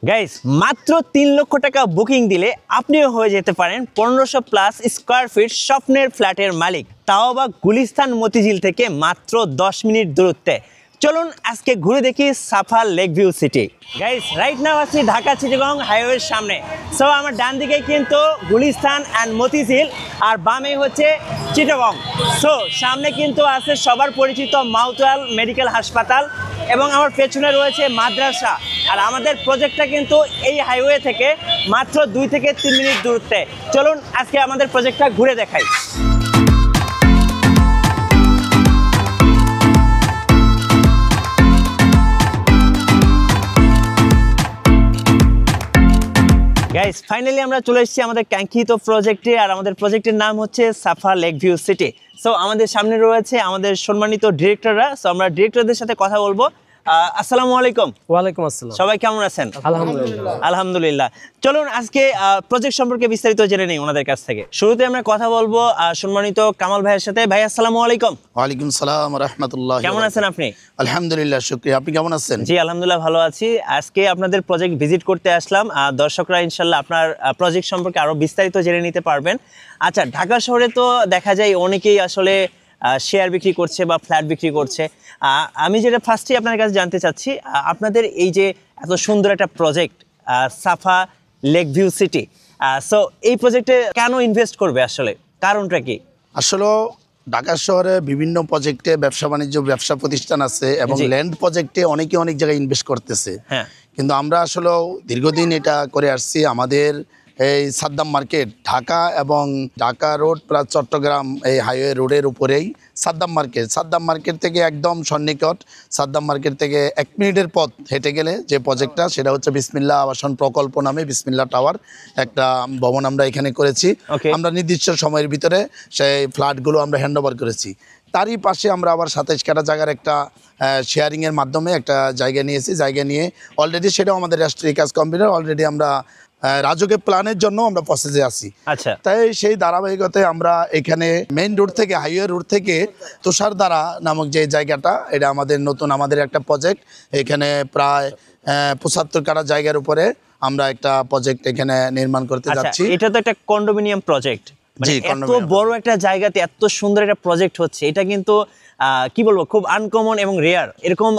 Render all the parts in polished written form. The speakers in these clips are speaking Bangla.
গাইস মাত্র 3 লক্ষ টাকা বুকিং দিলে আপনিও হয়ে যেতে পারেন 1500 প্লাস স্কয়ার ফিট স্বপ্নের ফ্ল্যাটের মালিক, তাও আবার গুলিস্তান মতিঝিল থেকে মাত্র 10 মিনিট দূরত্বে। চলুন আজকে ঘুরে দেখি Safa lake view city. Guys right now আছি ঢাকা চিটাগং হাইওয়ের সামনে। সো আমার ডান দিকে কিন্তু গুলিস্তান অ্যান্ড মতিঝিল আর বামে হচ্ছে চিটাগং। সো সামনে কিন্তু আছে সবার পরিচিত মাউথওয়াল মেডিকেল হাসপাতাল এবং আমার পেছনে রয়েছে মাদ্রাসা। আর আমাদের প্রজেক্টটা কিন্তু এই হাইওয়ে থেকে মাত্র 2 থেকে 3 মিনিট দূরত্বে। চলুন আজকে আমাদের প্রজেক্টটা ঘুরে দেখাই। গাইস ফাইনালি আমরা চলে এসেছি আমাদের কাঙ্ক্ষিত প্রজেক্টে, আর আমাদের প্রজেক্টের নাম হচ্ছে সাফা লেক ভিউ সিটি। সো আমাদের সামনে রয়েছে আমাদের সম্মানিত ডিরেক্টররা। সো আমরা ডিরেক্টরদের সাথে কথা বলবো। আসসালামু আলাইকুম। ওয়ালাইকুম আসসালাম। সবাই কেমন আছেন? আলহামদুলিল্লাহ। আলহামদুলিল্লাহ। চলুন আজকে প্রজেক্ট সম্পর্কে বিস্তারিত জেনে নেই ওনাদের কাছ থেকে। শুরুতে আমরা কথা বলবো সম্মানিত কামাল ভাইয়ের সাথে। ভাই আসসালামু আলাইকুম। ওয়ালাইকুম সালাম ওয়া রাহমাতুল্লাহ। কেমন আছেন আপনি? আলহামদুলিল্লাহ, শুকরিয়া। আপনি কেমন আছেন? জি আলহামদুলিল্লাহ ভালো আছি। আজকে আপনাদের প্রজেক্ট ভিজিট করতে আসলাম। দর্শকরা ইনশাল্লাহ আপনার প্রজেক্ট সম্পর্কে আরো বিস্তারিত জেনে নিতে পারবেন। আচ্ছা, ঢাকা শহরে তো দেখা যায় অনেকেই আসলে শেয়ার বিক্রি করছে বা ফ্ল্যাট বিক্রি করছে। আমি যেটা ফার্স্টে আপনার কাছে জানতে চাচ্ছি, আপনাদের এই যে এত সুন্দর একটা প্রজেক্ট সাফা লেক ভিউ সিটি, সো এই প্রজেক্টে কেন ইনভেস্ট করবে, আসলে কারণটা কি? আসলে ঢাকা শহরে বিভিন্ন প্রজেক্টে ব্যবসা বাণিজ্য ব্যবসা প্রতিষ্ঠান আছে এবং ল্যান্ড প্রজেক্টে অনেকে অনেক জায়গায় ইনভেস্ট করতেছে। হ্যাঁ, কিন্তু আমরা আসলে দীর্ঘদিন এটা করে আসছি। আমাদের এই সাদ্দাম মার্কেট ঢাকা এবং ঢাকা রোড প্লাস চট্টগ্রাম এই হাইওয়ে রোডের উপরেই সাদ্দাম মার্কেট থেকে একদম সন্নিকট। সাদ্দাম মার্কেট থেকে 1 মিনিটের পথ হেঁটে গেলে যে প্রজেক্টটা, সেটা হচ্ছে বিসমিল্লাহ আবাসন প্রকল্প নামে বিসমিল্লাহ টাওয়ার একটা ভবন আমরা এখানে করেছি। আমরা নির্দিষ্ট সময়ের ভিতরে সেই ফ্ল্যাটগুলো আমরা হ্যান্ডওভার করেছি। তারই পাশে আমরা আবার 27 কাঠা জায়গার একটা শেয়ারিংয়ের মাধ্যমে একটা জায়গা নিয়েছি। জায়গা নিয়ে অলরেডি সেটাও আমাদের রাষ্ট্রীয় কাজ কম্পিউটার অলরেডি আমরা রাজকের প্ল্যানের জন্য আমরা প্রসেসে আছি। আচ্ছা, তাই সেই ধারাবাহিকতায় আমরা এখানে মেইন রোড থেকে হাইওয়ে রোড থেকে তুষারধারা নামক যে জায়গাটা, এটা আমাদের নতুন আমাদের একটা প্রজেক্ট। এখানে প্রায় 75 কাঠা জায়গার উপরে আমরা একটা প্রজেক্ট এখানে নির্মাণ করতে যাচ্ছি। এটা তো একটা কন্ডোমিনিয়াম প্রজেক্ট। এত বড় একটা জায়গাতে এত সুন্দর একটা প্রজেক্ট হচ্ছে, এটা কিন্তু কি বলবো, খুব আনকমন এবং রেয়ার। এরকম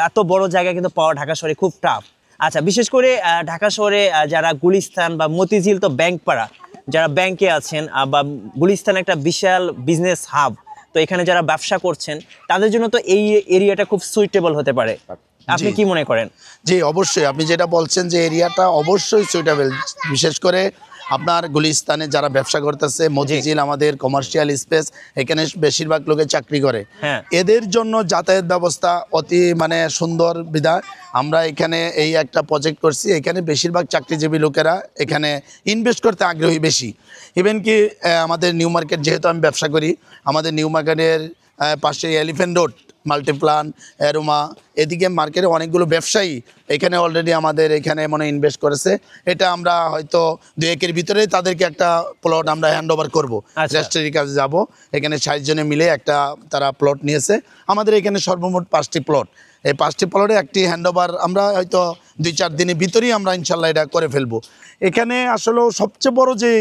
এত বড় জায়গা কিন্তু পাওয়া ঢাকা শহরে খুব টাফ। আচ্ছা, বিশেষ করে ঢাকা শহরে যারা গুলিস্তান বা মতিঝিল তো ব্যাংক পাড়া, যারা ব্যাংকে আছেন বা গুলিস্তান একটা বিশাল বিজনেস হাব, তো এখানে যারা ব্যবসা করছেন তাদের জন্য তো এই এরিয়াটা খুব সুইটেবল হতে পারে। আপনি কি মনে করেন? জি অবশ্যই, আপনি যেটা বলছেন যে এরিয়াটা অবশ্যই সুইটেবল। বিশেষ করে আপনার গুলিস্তানে যারা ব্যবসা করতেছে, মতিঝিল আমাদের কমার্শিয়াল স্পেস, এখানে বেশিরভাগ লোকে চাকরি করে। এদের জন্য যাতায়াত ব্যবস্থা অতি সুন্দর বিধায় আমরা এখানে এই একটা প্রজেক্ট করছি। এখানে বেশিরভাগ চাকরিজীবী লোকেরা এখানে ইনভেস্ট করতে আগ্রহী বেশি। ইভেন কি আমাদের নিউ মার্কেট, যেহেতু আমি ব্যবসা করি, আমাদের নিউ মার্কেটের পাশে এলিফ্যান্ট রোড, মাল্টিপ্লান, অ্যারোমা, এদিকে মার্কেটে অনেকগুলো ব্যবসায়ী এখানে অলরেডি আমাদের এখানে ইনভেস্ট করেছে। এটা আমরা হয়তো 2 একের ভিতরেই তাদেরকে একটা প্লট আমরা হ্যান্ডওভার করবো। রেজিস্ট্রির কাছে যাব, এখানে 60 জনে মিলে একটা তারা প্লট নিয়েছে। আমাদের এখানে সর্বমোট 5টি প্লট। এই 5টি প্লটে একটি হ্যান্ডওভার আমরা হয়তো 2-4 দিনের ভিতরেই আমরা ইনশাল্লাহ এটা করে ফেলবো। এখানে আসলে সবচেয়ে বড় যে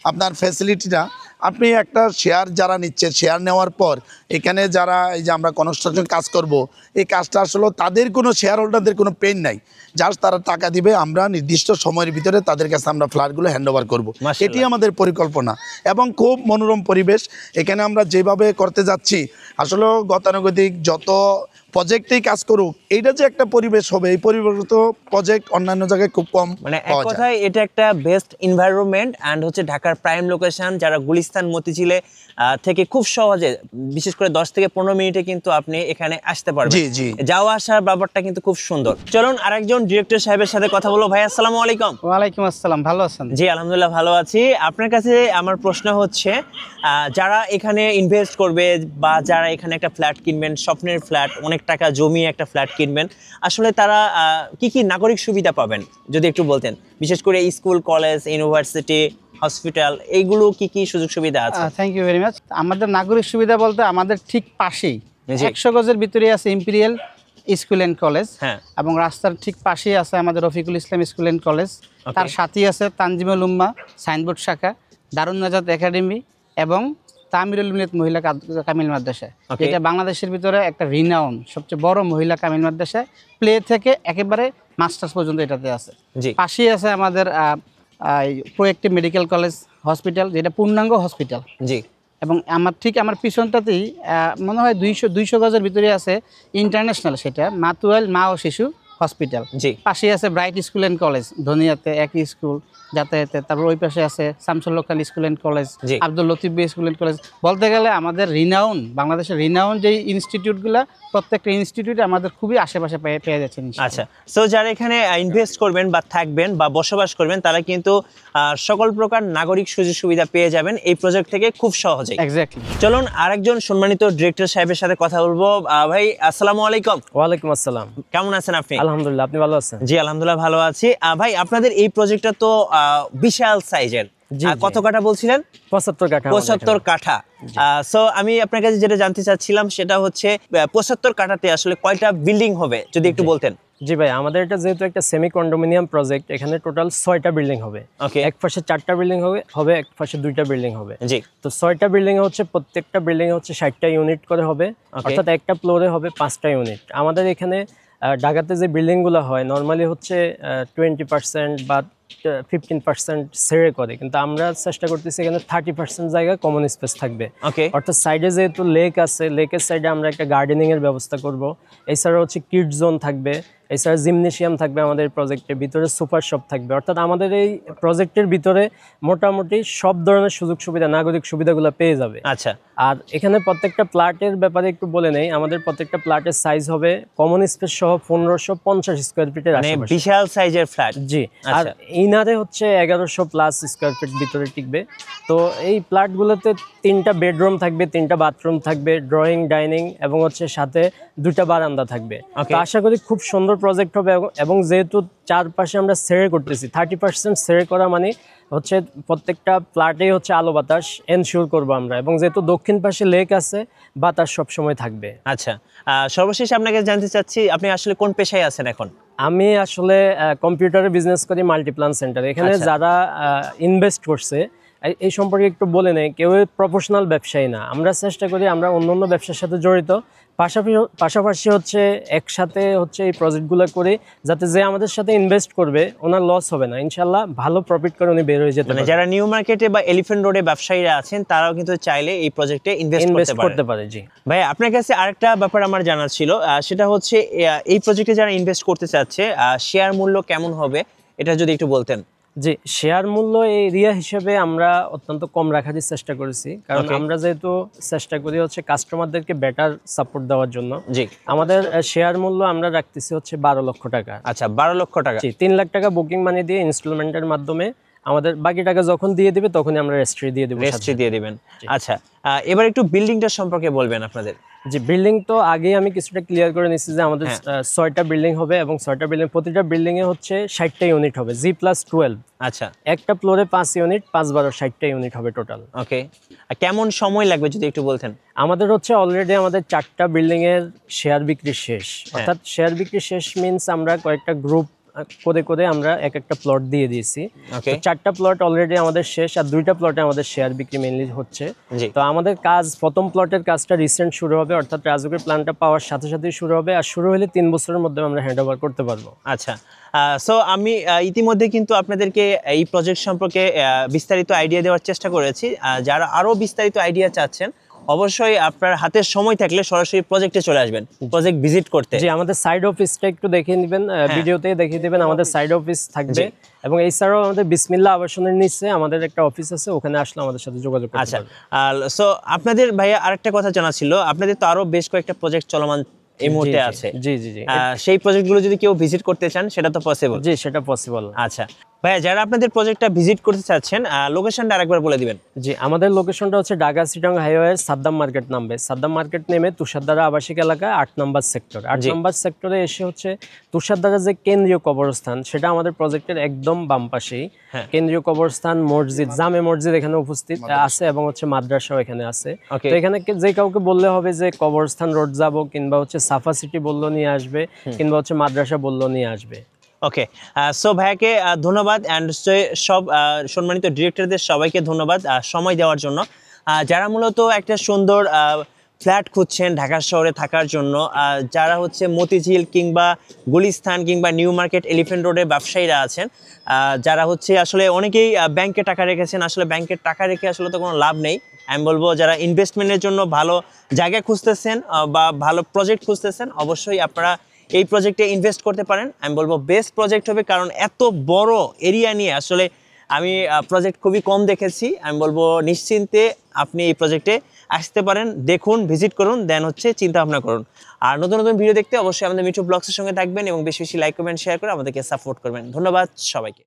আপনার ফ্যাসিলিটিটা, আপনি একটা শেয়ার যারা নিচ্ছে, শেয়ার নেওয়ার পর এখানে যারা এই যে আমরা কনস্ট্রাকশন কাজ করব, এই কাজটা আসলে তাদের কোনো শেয়ার হোল্ডারদের কোনো পেন নাই। জাস্ট তারা টাকা দিবে, আমরা নির্দিষ্ট সময়ের ভিতরে তাদের কাছে আমরা ফ্ল্যাটগুলো হ্যান্ডওভার করব। এটি আমাদের পরিকল্পনা এবং খুব মনোরম পরিবেশ এখানে আমরা যেভাবে করতে যাচ্ছি। আসলে গতানুগতিক যত প্রজেক্টেই কাজ করুক, এইটা যে একটা পরিবেশ হবে, এই পরিবেশগত প্রজেক্ট অন্যান্য জায়গায় খুব কম। এক কথায় এটা একটা বেস্ট এনভায়রনমেন্ট অ্যান্ড হচ্ছে ঢাকার প্রাইম লোকেশন। যারা গুলিস্তান মতিঝিলে থেকে খুব সহজে, বিশেষ করে 10 থেকে 15 মিনিটে কিন্তু আপনি এখানে আসতে পারবেন। যাওয়া আসার ব্যাপারটা কিন্তু খুব সুন্দর। চলুন আরেকজন ডিরেক্টর সাহেবের সাথে কথা বলবো। ভাই আসসালামু আলাইকুম। ওয়ালাইকুম আসসালাম, ভালো আছেন? জি আলহামদুলিল্লাহ ভালো আছি। আপনার কাছে আমার প্রশ্ন হচ্ছে, যারা এখানে ইনভেস্ট করবে বা যারা এখানে একটা ফ্ল্যাট কিনবেন, স্বপ্নের ফ্ল্যাট, অনেক টাকা জমিয়ে একটা ফ্ল্যাট কিনবেন, আসলে তারা কি কি নাগরিক সুবিধা পাবেন যদি একটু বলতেন? বিশেষ করে স্কুল, কলেজ, ইউনিভার্সিটি, হসপিটাল, এইগুলো কি কি সুযোগ সুবিধা আছে? Thank you very much. আমাদের নাগরিক সুবিধা বলতে আমাদের ঠিক পাশেই 100 গজের ভিতরে আছে ইম্পেরিয়াল স্কুল অ্যান্ড কলেজ, হ্যাঁ। এবং রাস্তার ঠিক পাশেই আছে আমাদের Rafiqul Islam school and college, তার সাথেই আছে তানজিমুল উম্মাহ সাইনবোর্ড শাখা, দারুন নাজাত একাডেমি এবং তামিরুল মিলাত মহিলা কামিল মাদ্রাসা, যেটা বাংলাদেশের ভিতরে একটা রিনাউন সবচেয়ে বড় মহিলা কামিল মাদ্রাসা, প্লে থেকে একেবারে মাস্টার্স পর্যন্ত এটাতে আছে। পাশেই আছে আমাদের প্রোয়েক্টিভ মেডিকেল কলেজ হসপিটাল, যেটা পূর্ণাঙ্গ হসপিটাল। জি। এবং আমার পিছনটাতেই মনে হয় 200 গজের ভিতরে আছে ইন্টারন্যাশনাল, সেটা মাতুয়াইল মা ও শিশু হসপিটাল। পাশেই আছে ব্রাইট স্কুল অ্যান্ড কলেজ, ধনিয়াতে একই স্কুল যাতায়াতে। তারপর ওই পাশে আছে Shamsul local school and college, Abdul Latif school and college. বলতে গেলে আমাদের রিনাউন, বাংলাদেশের রিনাউন যে ইনস্টিটিউটগুলো, প্রত্যেকটা ইনস্টিটিউট আমাদের খুবই আশেপাশে পেয়ে যাচ্ছেন। আচ্ছা, সো যারা এখানে ইনভেস্ট করবেন বা থাকবেন বা বসবাস করবেন, তারা কিন্তু সকল প্রকার নাগরিক সুযোগ সুবিধা পেয়ে যাবেন এই প্রজেক্ট থেকে খুব সহজেই। এক্স্যাক্টলি। চলুন আরেকজন সম্মানিত ডিরেক্টর সাহেবের সাথে কথা বলবো। ভাই আসসালামু আলাইকুম। ওয়ালাইকুম আসসালাম। কেমন আছেন আপনি? আলহামদুলিল্লাহ, আপনি ভালো আছেন? জি আলহামদুলিল্লাহ ভালো আছি। ভাই আপনাদের এই প্রজেক্টটা তো বিশাল সাইজের, কত কাঠা বলছিলেন? 75 কাঠা। 75 কাঠা। সো আমি আপনার কাছে যেটা জানতে চাচ্ছিলাম সেটা হচ্ছে 75 কাঠাতে আসলে কয়টা বিল্ডিং হবে যদি একটু বলতেন। জি ভাই, আমাদের এটা যেহেতু একটা সেমি কন্ডোমিনিয়াম প্রজেক্ট, এখানে টোটাল 6টা বিল্ডিং হবে। এক পাশে 4টা বিল্ডিং হবে, এক পাশে 2টা বিল্ডিং হবে। জি। তো 6টা বিল্ডিং এ হচ্ছে প্রত্যেকটা বিল্ডিং এ হচ্ছে 60টা ইউনিট করে হবে, অর্থাৎ একটা ফ্লোরে হবে 5টা ইউনিট। আমাদের এখানে ঢাকাতে যে বিল্ডিংগুলো হয় নর্মালি হচ্ছে 20% বা 15% সেরে করে, কিন্তু আমরা চেষ্টা করতেছি এখানে 30% জায়গা কমন স্পেস থাকবে। অর্থাৎ সাইডে যেহেতু লেক আছে, লেকের সাইডে আমরা একটা গার্ডেনিং এর ব্যবস্থা করব। এছাড়া হচ্ছে কিড জোন থাকবে, এছাড়া জিমনেশিয়াম থাকবে আমাদের প্রজেক্টের ভিতরে, সুপার শপ থাকবে। অর্থাৎ আমাদের এই প্রজেক্টের ভিতরে মোটামুটি সব ধরনের সুযোগ সুবিধা, নাগরিক সুবিধাগুলো পেয়ে যাবে। আচ্ছা। আর এখানে প্রত্যেকটা প্লটের ব্যাপারে একটু বলে নেই, আমাদের প্রত্যেকটা প্লটের সাইজ হবে কমন স্পেস সহ 1550 স্কয়ার ফিটের, মানে বিশাল সাইজের ফ্ল্যাট। জি। আর ইনারে হচ্ছে 1100 প্লাস স্কয়ার ফিট ভিতরে টিকবে। তো এই প্লটগুলোতে 3টা বেডরুম থাকবে, 3টা বাথরুম থাকবে, ড্রয়িং, ডাইনিং এবং হচ্ছে সাথে 2টা বারান্দা থাকবে। তো আশা করি খুব সুন্দর প্রজেক্ট হবে। এবং যেহেতু চারপাশে আমরা সেরে করতেছি, 30% সেরে করা মানে হচ্ছে প্রত্যেকটা ফ্ল্যাটেই হচ্ছে আলো বাতাস এনশিওর করবো আমরা। এবং যেহেতু দক্ষিণ পাশে লেক আছে, বাতাস সবসময় থাকবে। আচ্ছা, সর্বশেষ আপনাকে জানতে চাচ্ছি আপনি আসলে কোন পেশায় আছেন এখন? আমি আসলে কম্পিউটারে বিজনেস করি মাল্টিপ্লান সেন্টার। এখানে যারা ইনভেস্ট করছে এই সম্পর্কে একটু বলে নেই, কেউ প্রফেশনাল ব্যবসায়ী না। আমরা চেষ্টা করি আমরা অন্য ব্যবসার সাথে জড়িত, পাশাপাশি হচ্ছে একসাথে হচ্ছে এই প্রজেক্টগুলো করে, যাতে যে আমাদের সাথে ইনভেস্ট করবে ওনার লস হবে না, ইনশাল্লাহ ভালো প্রফিট করে উনি বের হয়ে যেতে পারে। যারা নিউ মার্কেটে বা এলিফ্যান্ট রোডে ব্যবসায়ীরা আছেন তারাও কিন্তু চাইলে এই প্রজেক্টে ইনভেস্ট করতে পারে। জি ভাই, আপনার কাছে আরেকটা ব্যাপার আমার জানার ছিল, সেটা হচ্ছে এই প্রজেক্টে যারা ইনভেস্ট করতে চাচ্ছে শেয়ার মূল্য কেমন হবে এটা যদি একটু বলতেন। জি, শেয়ার মূল্য এই এরিয়া হিসেবে আমরা অত্যন্ত কম রাখারই চেষ্টা করেছি, কারণ আমরা যেহেতু চেষ্টা করি হচ্ছে কাস্টমারদেরকে বেটার সাপোর্ট দেওয়ার জন্য। জি, আমাদের শেয়ার মূল্য আমরা রাখতেছি হচ্ছে 12 লক্ষ টাকা। আচ্ছা, 12 লক্ষ টাকা। জি, 3 লাখ টাকা বুকিং মানি দিয়ে ইনস্টলমেন্টের মাধ্যমে আমাদের বাকি টাকা যখন দিয়ে দিবে তখনই আমরা রেজিস্ট্রি দিয়ে দেব। রেজিস্ট্রি দিয়ে দিবেন। আচ্ছা, এবার একটু বিল্ডিংটা সম্পর্কে বলবেন আপনাদের। জি, বিল্ডিং তো আগেই আমি কিছুটা ক্লিয়ার করে নিচ্ছি যে আমাদের 6টা বিল্ডিং হবে এবং 6টা বিল্ডিং, প্রতিটা বিল্ডিং এ হচ্ছে 60টা ইউনিট হবে, G+12। আচ্ছা, একটা ফ্লোরে 5 ইউনিট, 5-12 60টা ইউনিট হবে টোটাল। ওকে, কেমন সময় লাগবে যদি একটু বলতেন? আমাদের হচ্ছে অলরেডি আমাদের 4টা বিল্ডিং এর শেয়ার বিক্রি শেষ। অর্থাৎ শেয়ার বিক্রি শেষ মিন্স আমরা কয়েকটা গ্রুপ করে আমরা একটা প্লট দিয়ে দিয়েছি। 4টা প্লট অলরেডি আমাদের শেষ, আর 2টা প্লটে আমাদের শেয়ার বিক্রি মেইনলি হচ্ছে। তো আমাদের কাজ, প্রথম প্লটের কাজটা রিসেন্ট শুরু হবে, অর্থাৎ রাজুকের প্ল্যানটা পাওয়ার সাথে সাথেই শুরু হবে, আর শুরু হলে 3 বছরের মধ্যে আমরা হ্যান্ড ওভার করতে পারবো। আচ্ছা, সো আমি ইতিমধ্যে কিন্তু আপনাদেরকে এই প্রজেক্ট সম্পর্কে বিস্তারিত আইডিয়া দেওয়ার চেষ্টা করেছি। যারা আরো বিস্তারিত আইডিয়া চাচ্ছেন অবশ্যই আপনার হাতের সময় থাকলে সরাসরি প্রজেক্টে চলে আসবেন, প্রজেক্ট ভিজিট করতে। জি, আমাদের সাইড অফিসটা একটু দেখিয়ে নেবেন, ভিডিওতেই দেখিয়ে দিবেন। আমাদের সাইড অফিস থাকবে এবং এছাড়াও আমাদের বিসমিল্লাহ আবাসনের নিচে আমাদের একটা অফিস আছে, ওখানে আসলে আমাদের সাথে যোগাযোগ করতে পারবেন। আচ্ছা, সো আপনাদের ভাইয়া আরেকটা কথা জানা ছিল, আপনাদের তো আরো বেশ কয়েকটা প্রজেক্ট চলমান এই মুহূর্তে আছে। জি, সেই প্রজেক্টগুলো যদি কেউ ভিজিট করতে চান সেটা তো পসিবল? জি, সেটা পসিবল। আচ্ছা, ভাইয়া যারা আপনাদের প্রজেক্টটা ভিজিট করতে চাচ্ছেন লোকেশনটা আরেকবার বলে দিবেন। জি, আমাদের লোকেশনটা হচ্ছে ঢাকা চিটাগং হাইওয়ে সাদ্দাম মার্কেট নামবে। সাদ্দাম মার্কেট নেমে তুষারদারা আবাসিক এলাকা 8 নম্বর সেক্টর। 8 নম্বর সেক্টরে এসে হচ্ছে তুষারদারা যে কেন্দ্রীয় কবরস্থান, সেটা আমাদের প্রজেক্টের একদম বাম পাশেই। কেন্দ্রীয় কবরস্থান, মসজিদ, জামে মসজিদ এখানে উপস্থিত আছে এবং হচ্ছে মাদ্রাসাও এখানে আছে। তো এখানে যে কাউকে বললে হবে যে কবরস্থান রোড যাব, কিংবা হচ্ছে সাফা সিটি বললো নিয়ে আসবে, কিংবা হচ্ছে মাদ্রাসা বললো নিয়ে আসবে। ওকে, সো ভাইয়াকে ধন্যবাদ, অ্যান্ড সব সম্মানিত ডিরেক্টরদের সবাইকে ধন্যবাদ সময় দেওয়ার জন্য। যারা মূলত একটা সুন্দর ফ্ল্যাট খুঁজছেন ঢাকা শহরে থাকার জন্য, যারা হচ্ছে মতিঝিল কিংবা গুলিস্তান কিংবা নিউ মার্কেট এলিফ্যান্ট রোডের ব্যবসায়ীরা আছেন, যারা হচ্ছে আসলে অনেকেই ব্যাংকে টাকা রেখেছেন, আসলে ব্যাংকের টাকা রেখে আসলে তো কোনো লাভ নেই। আমি বলবো যারা ইনভেস্টমেন্টের জন্য ভালো জায়গা খুঁজতেছেন বা ভালো প্রজেক্ট খুঁজতেছেন, অবশ্যই আপনারা এই প্রজেক্টে ইনভেস্ট করতে পারেন। আমি বলবো বেস্ট প্রজেক্ট হবে, কারণ এত বড় এরিয়া নিয়ে আসলে আমি প্রজেক্ট খুবই কম দেখেছি। আমি বলবো নিশ্চিন্তে আপনি এই প্রজেক্টে আসতে পারেন, দেখুন, ভিজিট করুন, দেন হচ্ছে চিন্তা ভাবনা করুন। আর নতুন নতুন ভিডিও দেখতে অবশ্যই আমাদের মিঠু ব্লগসের সঙ্গে থাকবেন এবং বেশি বেশি লাইক কমেন্ট শেয়ার করে আমাদেরকে সাপোর্ট করবেন। ধন্যবাদ সবাইকে।